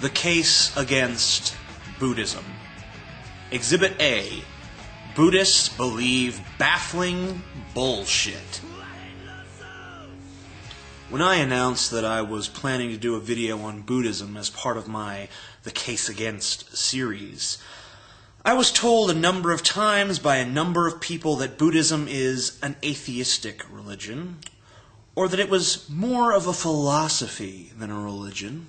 The case against Buddhism. Exhibit A. Buddhists believe baffling bullshit. When I announced that I was planning to do a video on Buddhism as part of my The Case Against series, I was told a number of times by a number of people that Buddhism is an atheistic religion, or that it was more of a philosophy than a religion.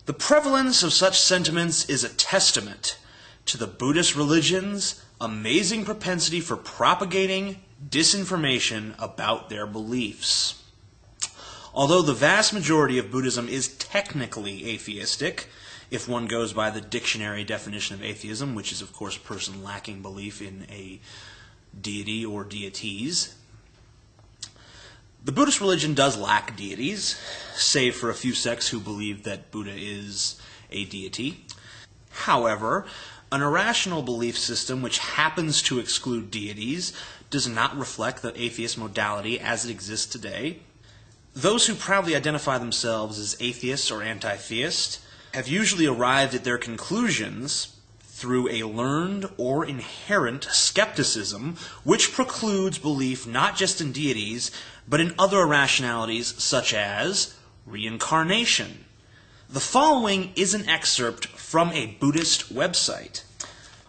The prevalence of such sentiments is a testament to the Buddhist religion's amazing propensity for propagating disinformation about their beliefs. Although the vast majority of Buddhism is technically atheistic, if one goes by the dictionary definition of atheism, which is of course a person lacking belief in a deity or deities, the Buddhist religion does lack deities, save for a few sects who believe that Buddha is a deity. However, an irrational belief system which happens to exclude deities does not reflect the atheist modality as it exists today. Those who proudly identify themselves as atheists or anti-theist have usually arrived at their conclusions through a learned or inherent skepticism which precludes belief not just in deities, but in other irrationalities such as reincarnation. The following is an excerpt from a Buddhist website.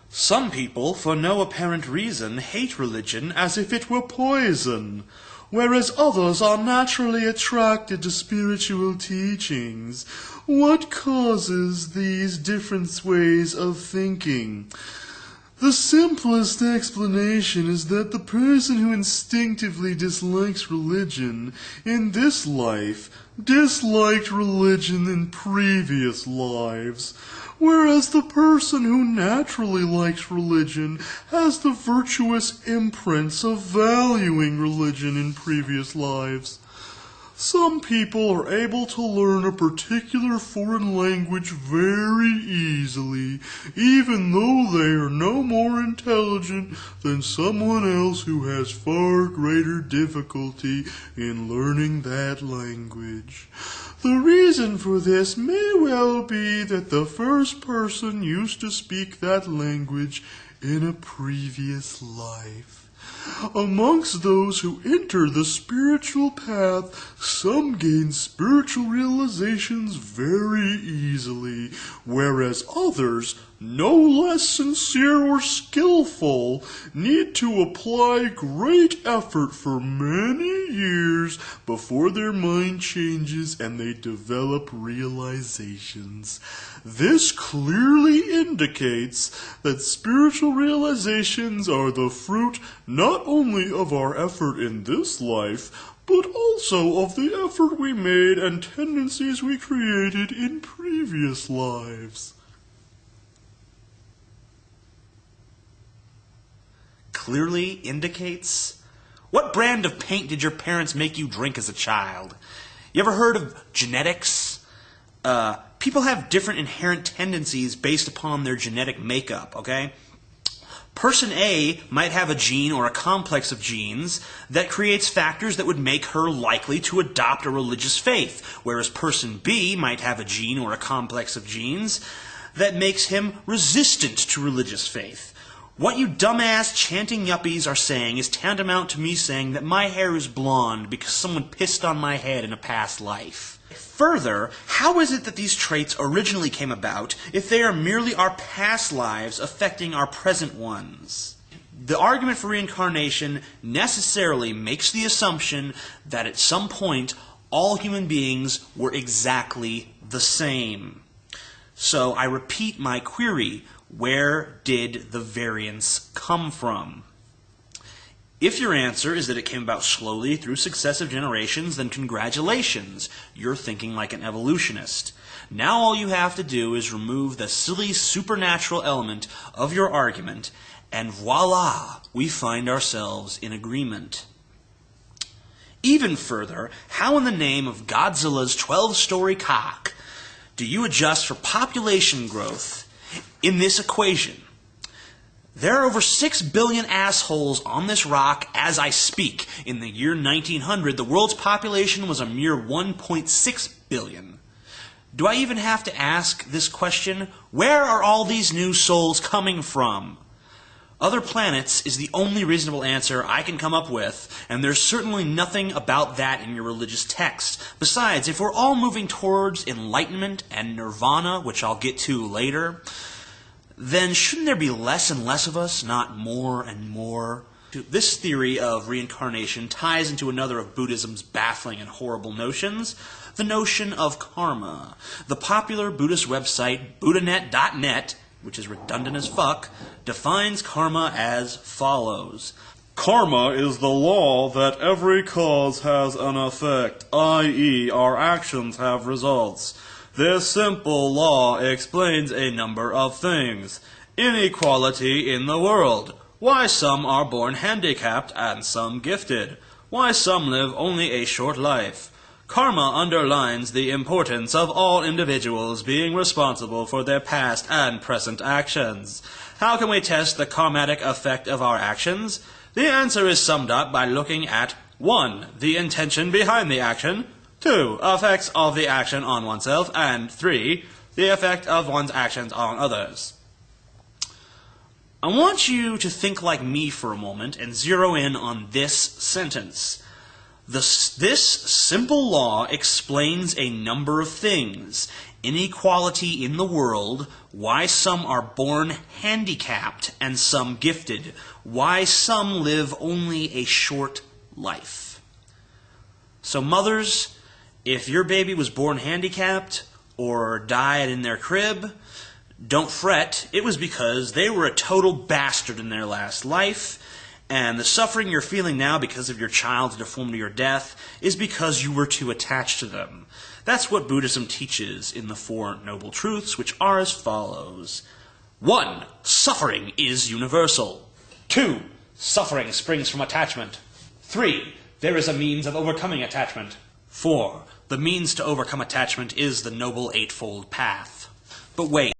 Some people, for no apparent reason, hate religion as if it were poison, whereas others are naturally attracted to spiritual teachings. What causes these different ways of thinking? The simplest explanation is that the person who instinctively dislikes religion in this life disliked religion in previous lives, whereas the person who naturally likes religion has the virtuous imprints of valuing religion in previous lives. Some people are able to learn a particular foreign language very easily, even though they are no more intelligent than someone else who has far greater difficulty in learning that language. The reason for this may well be that the first person used to speak that language in a previous life. Amongst those who enter the spiritual path, some gain spiritual realizations very easily, whereas others, no less sincere or skillful, need to apply great effort for many years before their mind changes and they develop realizations. This clearly indicates that spiritual realizations are the fruit not only of our effort in this life, but also of the effort we made and tendencies we created in previous lives. Clearly indicates? What brand of paint did your parents make you drink as a child? You ever heard of genetics? People have different inherent tendencies based upon their genetic makeup, okay? Person A might have a gene or a complex of genes that creates factors that would make her likely to adopt a religious faith, whereas person B might have a gene or a complex of genes that makes him resistant to religious faith. What you dumbass chanting yuppies are saying is tantamount to me saying that my hair is blonde because someone pissed on my head in a past life. Further, how is it that these traits originally came about if they are merely our past lives affecting our present ones? The argument for reincarnation necessarily makes the assumption that at some point all human beings were exactly the same. So I repeat my query. Where did the variance come from? If your answer is that it came about slowly through successive generations, then congratulations, you're thinking like an evolutionist. Now all you have to do is remove the silly supernatural element of your argument, and voila, we find ourselves in agreement. Even further, how in the name of Godzilla's 12-story cock do you adjust for population growth in this equation? There are over 6 billion assholes on this rock as I speak. In the year 1900, the world's population was a mere 1.6 billion. Do I even have to ask this question? Where are all these new souls coming from? Other planets is the only reasonable answer I can come up with, and there's certainly nothing about that in your religious text. Besides, if we're all moving towards enlightenment and nirvana, which I'll get to later, then shouldn't there be less and less of us, not more and more? This theory of reincarnation ties into another of Buddhism's baffling and horrible notions, the notion of karma. The popular Buddhist website, buddhanet.net, which is redundant as fuck, defines karma as follows. Karma is the law that every cause has an effect, i.e., our actions have results. This simple law explains a number of things. Inequality in the world. Why some are born handicapped and some gifted. Why some live only a short life. Karma underlines the importance of all individuals being responsible for their past and present actions. How can we test the karmatic effect of our actions? The answer is summed up by looking at 1. The intention behind the action, 2. Effects of the action on oneself, and 3. The effect of one's actions on others. I want you to think like me for a moment and zero in on this sentence. This simple law explains a number of things. Inequality in the world, why some are born handicapped and some gifted, why some live only a short life. So mothers, if your baby was born handicapped or died in their crib, don't fret. It was because they were a total bastard in their last life, and the suffering you're feeling now because of your child's deformity or death is because you were too attached to them. That's what Buddhism teaches in the Four Noble Truths, which are as follows. 1. Suffering is universal. 2. Suffering springs from attachment. 3. There is a means of overcoming attachment. 4. The means to overcome attachment is the Noble Eightfold Path. But wait.